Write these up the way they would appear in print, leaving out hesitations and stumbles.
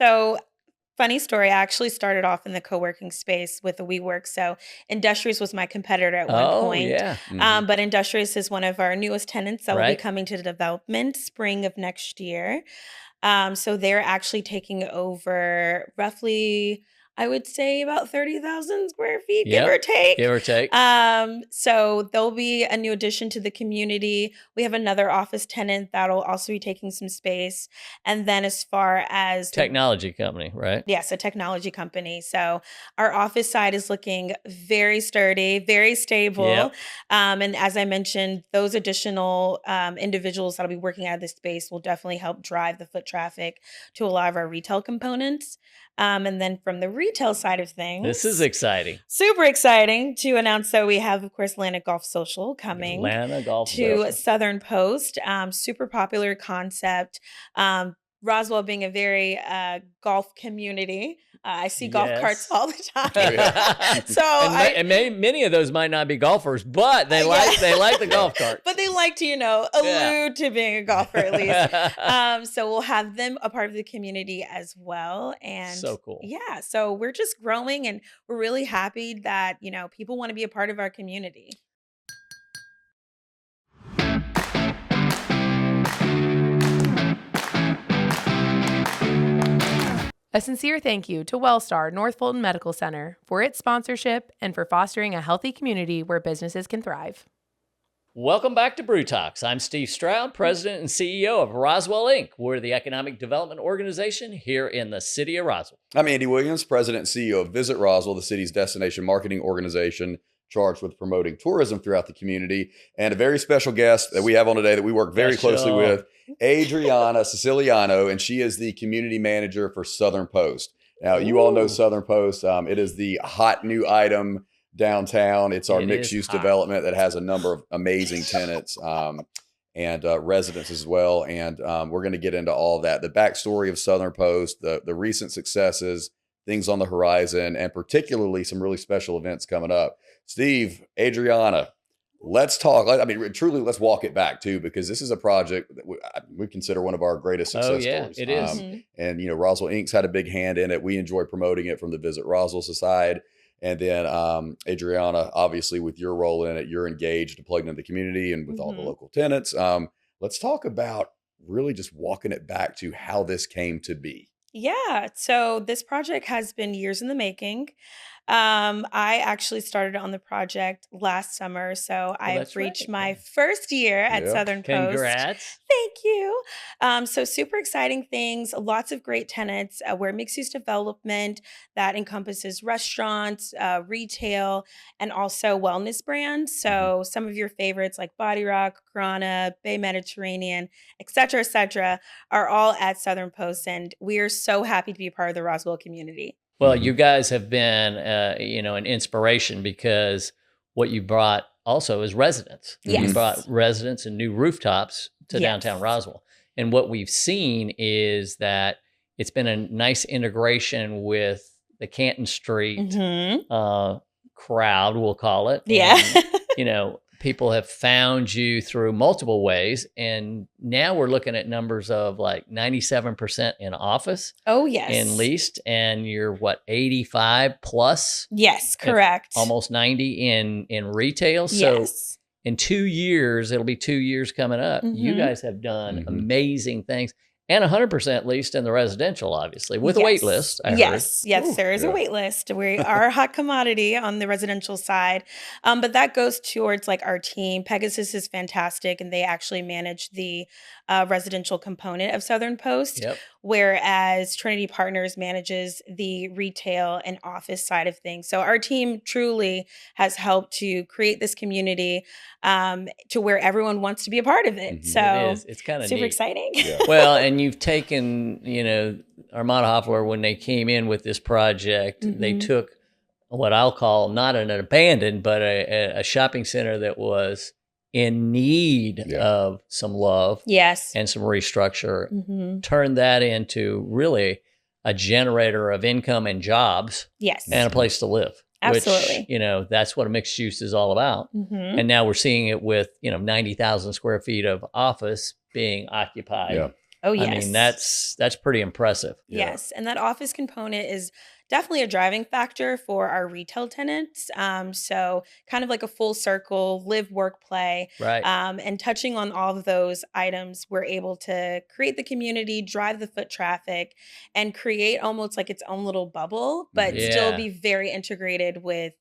So funny story, I actually started off in the co-working space with the WeWork. So Industrious was my competitor at one Oh, point. yeah. But Industrious is one of our newest tenants that will be Right. coming to the development spring of next year. So they're actually taking over roughly, I would say about 30,000 square feet, give Yep. or take. Give or take. So there'll be a new addition to the community. We have another office tenant that'll also be taking some space. And then as far as Technology company, right? yes, a technology company. So our office side is looking very sturdy, very stable. Yep. And as I mentioned, those additional individuals that'll be working out of this space will definitely help drive the foot traffic to a lot of our retail components. And then from the retail side of things, This is exciting. super exciting to announce that we have, of course, Atlanta Golf Social coming Atlanta Golf to Social. Southern Post. Super popular concept. Roswell being a very golf community. I see golf carts all the time. So many of those might not be golfers, but they like the golf cart. But they like to, allude to being a golfer at least. So we'll have them a part of the community as well. And so cool. Yeah. So we're just growing and we're really happy that, people want to be a part of our community. A sincere thank you to Wellstar North Fulton Medical Center for its sponsorship and for fostering a healthy community where businesses can thrive. Welcome back to Brew Talks. I'm Steve Stroud, President and CEO of Roswell Inc. We're the economic development organization here in the city of Roswell. I'm Andy Williams, President and CEO of Visit Roswell, the city's destination marketing organization charged with promoting tourism throughout the community. And a very special guest that we have on today that we work very closely with, Adriana Siciliano, and she is the community manager for Southern Post. Now, you all know Southern Post. It is the hot new item downtown. It's our mixed-use development that has a number of amazing tenants and residents as well. And we're going to get into all of that. The backstory of Southern Post, the recent successes, things on the horizon, and particularly some really special events coming up. Steve, Adriana, let's talk. I mean, truly, let's walk it back too, because this is a project that we consider one of our greatest success stories. It is. And, Roswell Inc.'s had a big hand in it. We enjoy promoting it from the Visit Roswell side. And then Adriana, obviously, with your role in it, you're engaged and plugged into the community and with all the local tenants. Let's talk about really just walking it back to how this came to be. Yeah. So this project has been years in the making. I actually started on the project last summer. So I've reached my first year at Southern Post. Congrats. Thank you. So super exciting things, lots of great tenants. We're mixed-use development that encompasses restaurants, retail, and also wellness brands. So some of your favorites like Body Rock, Grana, Bay Mediterranean, et cetera, are all at Southern Post. And we are so happy to be a part of the Roswell community. Well, you guys have been, an inspiration because what you brought also is residents. Yes. You brought residents and new rooftops to downtown Roswell. And what we've seen is that it's been a nice integration with the Canton Street crowd, we'll call it. Yeah. And, people have found you through multiple ways. And now we're looking at numbers of like 97% in office. Oh, yes. In leased. And you're 85 plus? Yes, correct. Almost 90 in retail. So in 2 years, it'll be 2 years coming up. You guys have done amazing things. And 100% leased in the residential, obviously, with a wait list. Yes, there is a wait list. We are a hot commodity on the residential side. But that goes towards our team. Pegasus is fantastic, and they actually manage the residential component of Southern Post, whereas Trinity Partners manages the retail and office side of things. So our team truly has helped to create this community to where everyone wants to be a part of it. So it is. It's kind of super neat. exciting. Well, and you've taken, Armada Hoffler, when they came in with this project, they took what I'll call not an abandoned, but a shopping center that was in need of some love and some restructure, turned that into really a generator of income and jobs and a place to live. Absolutely. Which, that's what a mixed use is all about. And now we're seeing it with, 90,000 square feet of office being occupied Oh, I yes. mean, that's pretty impressive. Yeah. Yes, and that office component is definitely a driving factor for our retail tenants. So kind of like a full circle, live, work, play, Right. and touching on all of those items, we're able to create the community, drive the foot traffic, and create almost like its own little bubble, but still Yeah. be very integrated with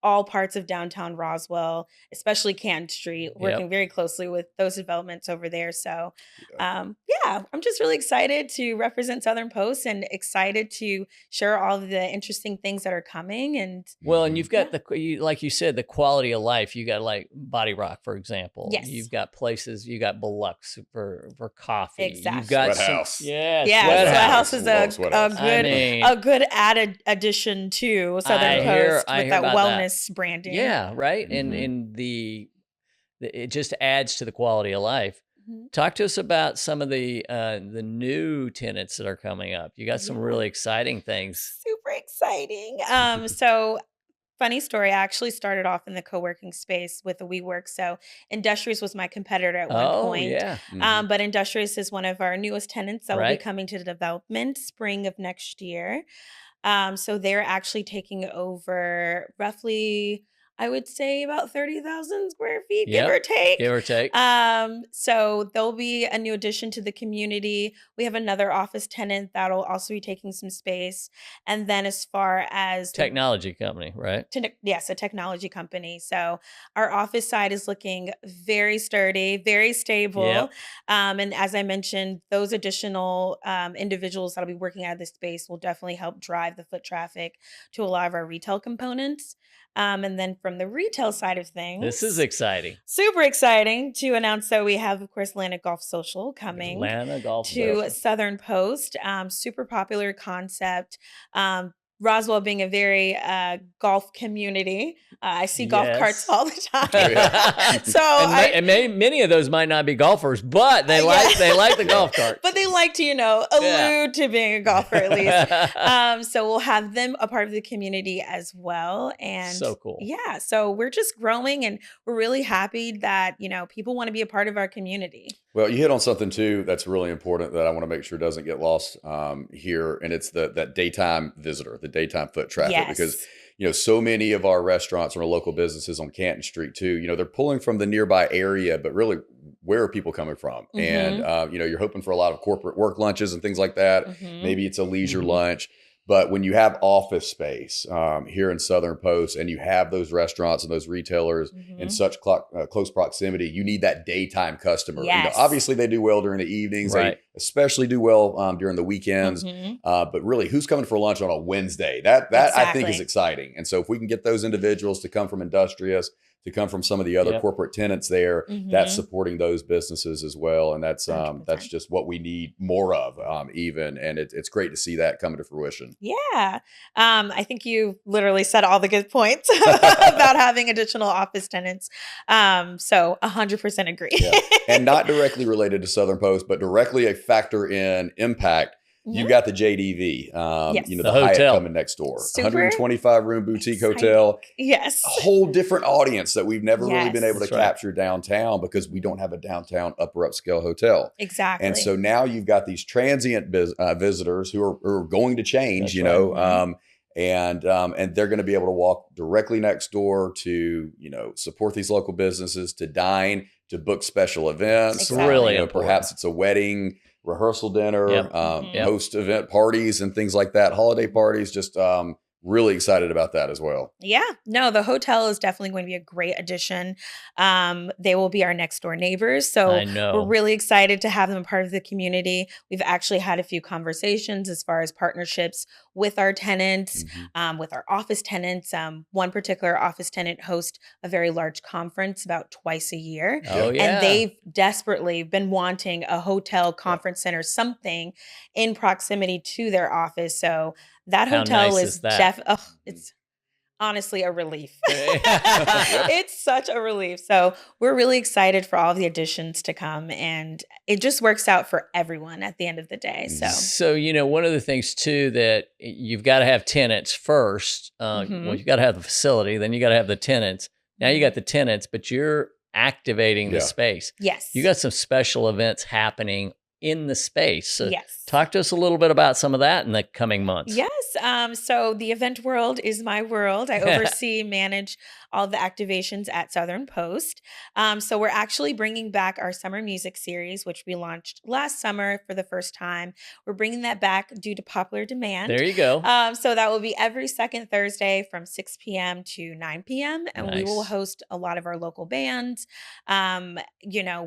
all parts of downtown Roswell, especially Canton Street, working Yep. very closely with those developments over there. So Yeah. yeah, I'm just really excited to represent Southern Post and excited to share all of the interesting things that are coming. And Well, and you've got yeah. like you said, the quality of life. You got like Body Rock, for example. Yes. You've got places. You got Biloux for coffee. You've Exactly. got Sweat some, House. yeah, Yeah, Sweat Sweat House. House is Love Sweat House. I mean, a good added addition to Southern Post I with hear that about that. wellness branding. Yeah, right. Mhm. And it just adds to the quality of life. Mhm. Talk to us about some of the new tenants that are coming up. You got some Yeah. really exciting things. Super exciting. So funny story, I actually started off in the co-working space with the WeWork. So Industrious was my competitor at one Oh point. yeah, Mhm. But Industrious is one of our newest tenants that will be Right. coming to the development spring of next year. So they're actually taking over roughly, I would say about 30,000 square feet, give or Yep. take. Give or take. So there'll be a new addition to the community. We have another office tenant that'll also be taking some space. And then as far as the Technology company, right? yes, a technology company. So our office side is looking very sturdy, very stable. Yep. And as I mentioned, those additional individuals that'll be working out of this space will definitely help drive the foot traffic to a lot of our retail components. And then from the retail side of things, This is exciting. super exciting to announce that we have, of course, Atlantic Golf Social coming Atlanta Golf to Social. Southern Post. Super popular concept. Roswell being a very golf community. I see golf carts Yes. all the time. Oh, yeah. So and many of those might not be golfers, but they like the golf cart. But they like to, allude to being a golfer at least. So we'll have them a part of the community as well. And So cool. Yeah. So we're just growing and we're really happy that, people want to be a part of our community. Well, you hit on something too that's really important that I want to make sure doesn't get lost here, and it's that daytime visitor, the daytime foot traffic, Yes. because so many of our restaurants and our local businesses on Canton Street too, they're pulling from the nearby area, but really, where are people coming from? Mhm. And you're hoping for a lot of corporate work lunches and things like that. Mhm. Maybe it's a leisure Mhm. lunch. But when you have office space here in Southern Post and you have those restaurants and those retailers in Mhm. such close proximity, you need that daytime customer. Yes. Obviously, they do well during the evenings. Right. They especially do well during the weekends. Mhm. But really, who's coming for lunch on a Wednesday? That I think is Exactly. exciting. And so if we can get those individuals to come from Industrious, to come from some of the other Yep. corporate tenants there, Mhm. that's supporting those businesses as well. And that's 100%. just what we need more of even. And it's great to see that coming to fruition. Yeah. I think you literally said all the good points about having additional office tenants. So 100% agree. Yeah. And not directly related to Southern Post, but directly a factor in impact. You Mhm. got the JDV, Yes. the The Hyatt hotel. coming next door, Super 125 room boutique exciting. hotel, Yes. a whole different audience that we've never really been Yes. able to That's right. capture downtown because we don't have a downtown upper upscale hotel. Exactly. And so now you've got these transient visitors who are going to change, That's right. and they're going to be able to walk directly next door to, support these local businesses, to dine, to book special events. Exactly. Really important. Perhaps it's a wedding, rehearsal dinner, Yep. Mhm. Yep. host event parties and things like that, holiday parties. Just really excited about that as well. Yeah, no, the hotel is definitely going to be a great addition. They will be our next door neighbors. So I know. we're really excited to have them a part of the community. We've actually had a few conversations as far as partnerships with our tenants, with our office tenants. One particular office tenant hosts a very large conference about twice a year. Oh yeah. And they've desperately been wanting a hotel, conference center, something in proximity to their office. So that How hotel nice is is that? it's honestly a relief. It's such a relief. So we're really excited for all of the additions to come, and it just works out for everyone at the end of the day. So So, one of the things too that you've got to have tenants first. Mhm. Well, you got to have the facility, then you got to have the tenants. Now you got the tenants, but you're activating the Yeah. space. yes, You got some special events happening in the space. So Yes. talk to us a little bit about some of that in the coming months. Yes. So the event world is my world. I oversee, manage all the activations at Southern Post. So we're actually bringing back our summer music series, which we launched last summer for the first time. We're bringing that back due to popular demand. There you go. So that will be every second Thursday from 6 p.m. to 9 p.m. And we will Nice. host a lot of our local bands.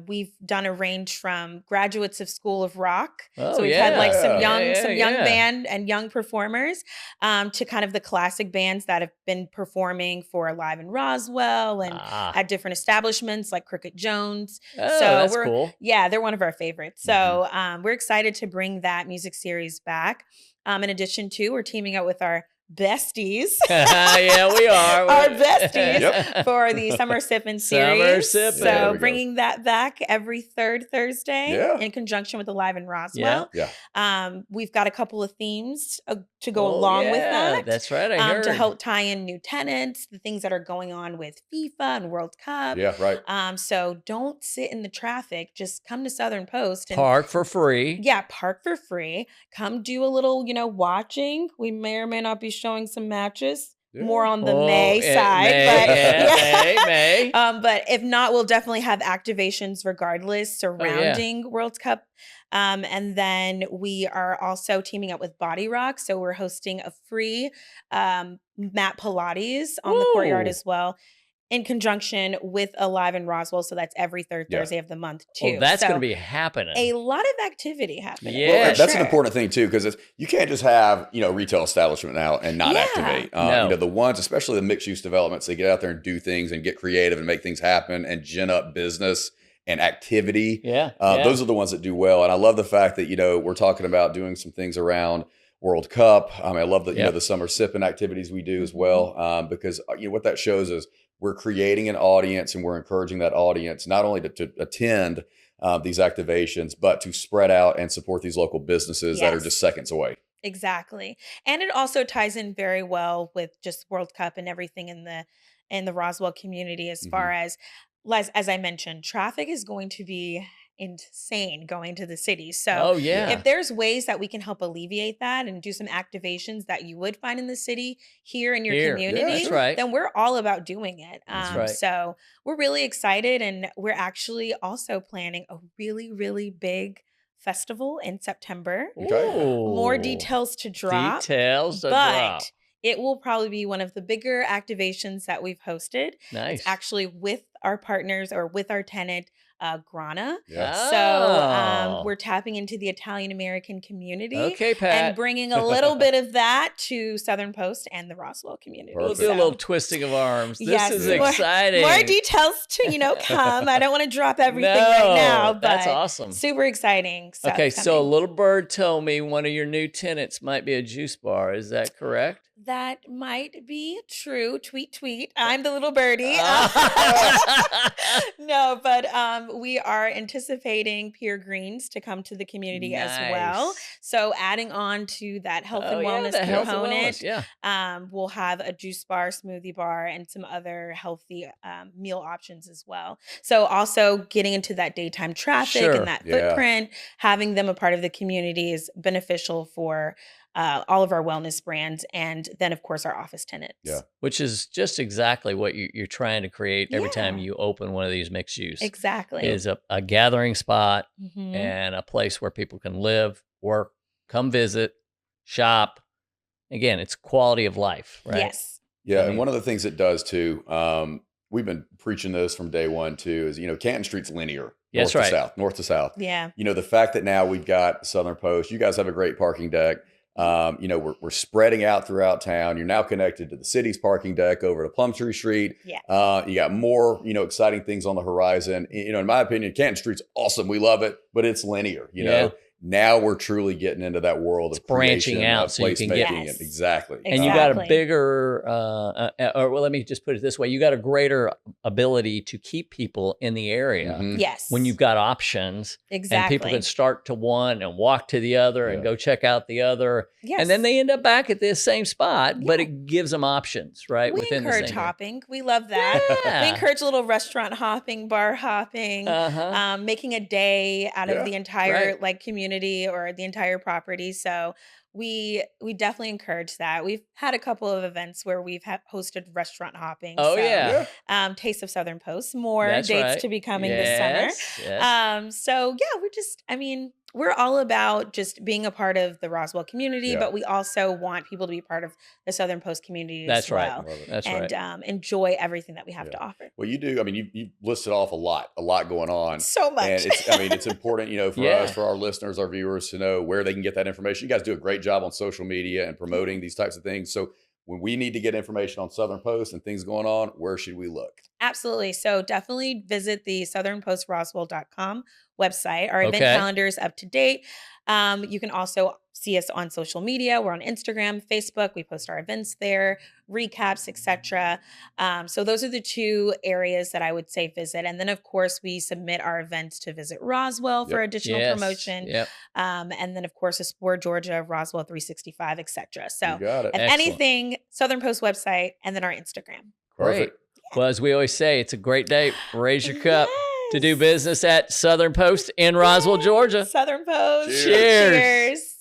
We've done a range from graduates of School of Rock. Oh, So we've had like some Yeah. young band and young performers, to kind of the classic bands that have been performing for Live in Roswell and at different establishments like Cricket Jones. Oh, So that's we're cool. Yeah, they're one of our favorites. So we're excited to bring that music series back. In addition to, we're teaming up with our besties. Yeah, we are. Our besties Yep. for the Summer Sippin' Summer series. Sippin'. There we So go. bringing that back every third Thursday Yeah. in conjunction with the Live in Roswell. Yeah. We've got a couple of themes to go Oh, along with yeah, that. That's right. I heard. To help tie in new tenants, the things that are going on with FIFA and World Cup. Yeah, right. So don't sit in the traffic. Just come to Southern Post and Park for free. yeah, park for free. Come do a little, watching. We may or may not be showing some matches. More on the May side, May. but if not, we'll definitely have activations regardless surrounding World Cup. And then we are also teaming up with Body Rock, so we're hosting a free mat Pilates on the courtyard as well, in conjunction with a Live in Roswell. So that's every third Thursday of the month too. Oh, that's so going to be happening. a lot of activity happening. Yeah, Well, that's sure. an important thing too, because you can't just have retail establishment now and not activate. No. The ones, especially the mixed use developments, they get out there and do things and get creative and make things happen and gin up business and activity. Yeah. Those are the ones that do well. And I love the fact that we're talking about doing some things around World Cup. I love that the summer sipping activities we do as well, because what that shows is we're creating an audience and we're encouraging that audience not only to attend these activations, but to spread out and support these local businesses that are just seconds away. Exactly. And it also ties in very well with just World Cup and everything in the Roswell community as far as I mentioned, traffic is going to be insane going to the city. So if there's ways that we can help alleviate that and do some activations that you would find in the city here in your community, then we're all about doing it. So we're really excited, and we're actually also planning a really, really big festival in September. More details to drop. But it will probably be one of the bigger activations that we've hosted. Nice. It's actually with our partners or with our tenant, Grana. Yeah. So we're tapping into the Italian American community. Okay, Pat. And bringing a little bit of that to Southern Post and the Roswell community. We'll do a little twisting of arms. Yes, This is exciting. More details to, come. I don't want to drop everything right now, but that's awesome. Super exciting stuff Okay, coming. so a little bird told me one of your new tenants might be a juice bar. Is that correct? That might be true. Tweet. I'm the little birdie. No, but we are anticipating Pure Greens to come to the community as well. So adding on to that health and wellness component, we'll have a juice bar, smoothie bar, and some other healthy meal options as well. So also getting into that daytime traffic and that footprint, having them a part of the community is beneficial for all of our wellness brands, and then of course our office tenants. Yeah, which is just exactly what you're trying to create every time you open one of these mixed use. Exactly, is a gathering spot and a place where people can live, work, come visit, shop. Again, it's quality of life, right? Yes. Yeah, and one of the things it does too, we've been preaching this from day one too, is Canton Street's linear. That's right. North to south. Yeah. The fact that now we've got Southern Post, you guys have a great parking deck. We're spreading out throughout town. You're now connected to the city's parking deck over to Plumtree Street. Yeah. You got more, exciting things on the horizon. In my opinion, Canton Street's awesome. We love it, but it's linear, now we're truly getting into that world of branching creation, out of so you can get placemaking. Yes. Exactly. And you got a Exactly. bigger, or well, let me just put it this way: you got a greater ability to keep people in the area Mhm. Yes. when you've got options, exactly. and people can start to one and walk to the other and Yeah. go check out the other, Yes. and then they end up back at this same spot, but Yeah. it gives them options, right? We within the encourage same. hopping. We love that. We Yeah. encourage a little restaurant hopping, bar hopping, Uh-huh. making a day out Yeah, of the entire right. like community or the entire property. So we definitely encourage that. We've had a couple of events where we've hosted restaurant hopping. Oh so, yeah. Yeah. Taste of Southern Post, more That's dates right. to be coming this summer. Yes. Yes. So yeah, we're all about just being a part of the Roswell community, Yeah. but we also want people to be part of the Southern Post community That's as right. well. Love it. That's And right. enjoy everything that we have Yeah. to offer. Well, you do. I mean, you listed off a lot going on. So much. And it's important, for Yeah. us, for our listeners, our viewers to know where they can get that information. You guys do a great job on social media and promoting these types of things. So when we need to get information on Southern Post and things going on, where should we look? Absolutely. So definitely visit the southernpostroswell.com website. Our event Okay. calendar is up to date. You can also see us on social media. We're on Instagram, Facebook. We post our events there, recaps, etc. So those are the two areas that I would say visit. And then, of course, we submit our events to Visit Roswell for Yep. additional Yes. promotion. Yep. And then, of course, Explore Georgia, Roswell 365, etc. You So got it. if Excellent. anything, Southern Post website and then our Instagram. Great. Perfect. Well, as we always say, it's a great day. Raise your cup to do Yes. business at Southern Post in Roswell, Georgia. Southern Post. Cheers. Cheers. Cheers.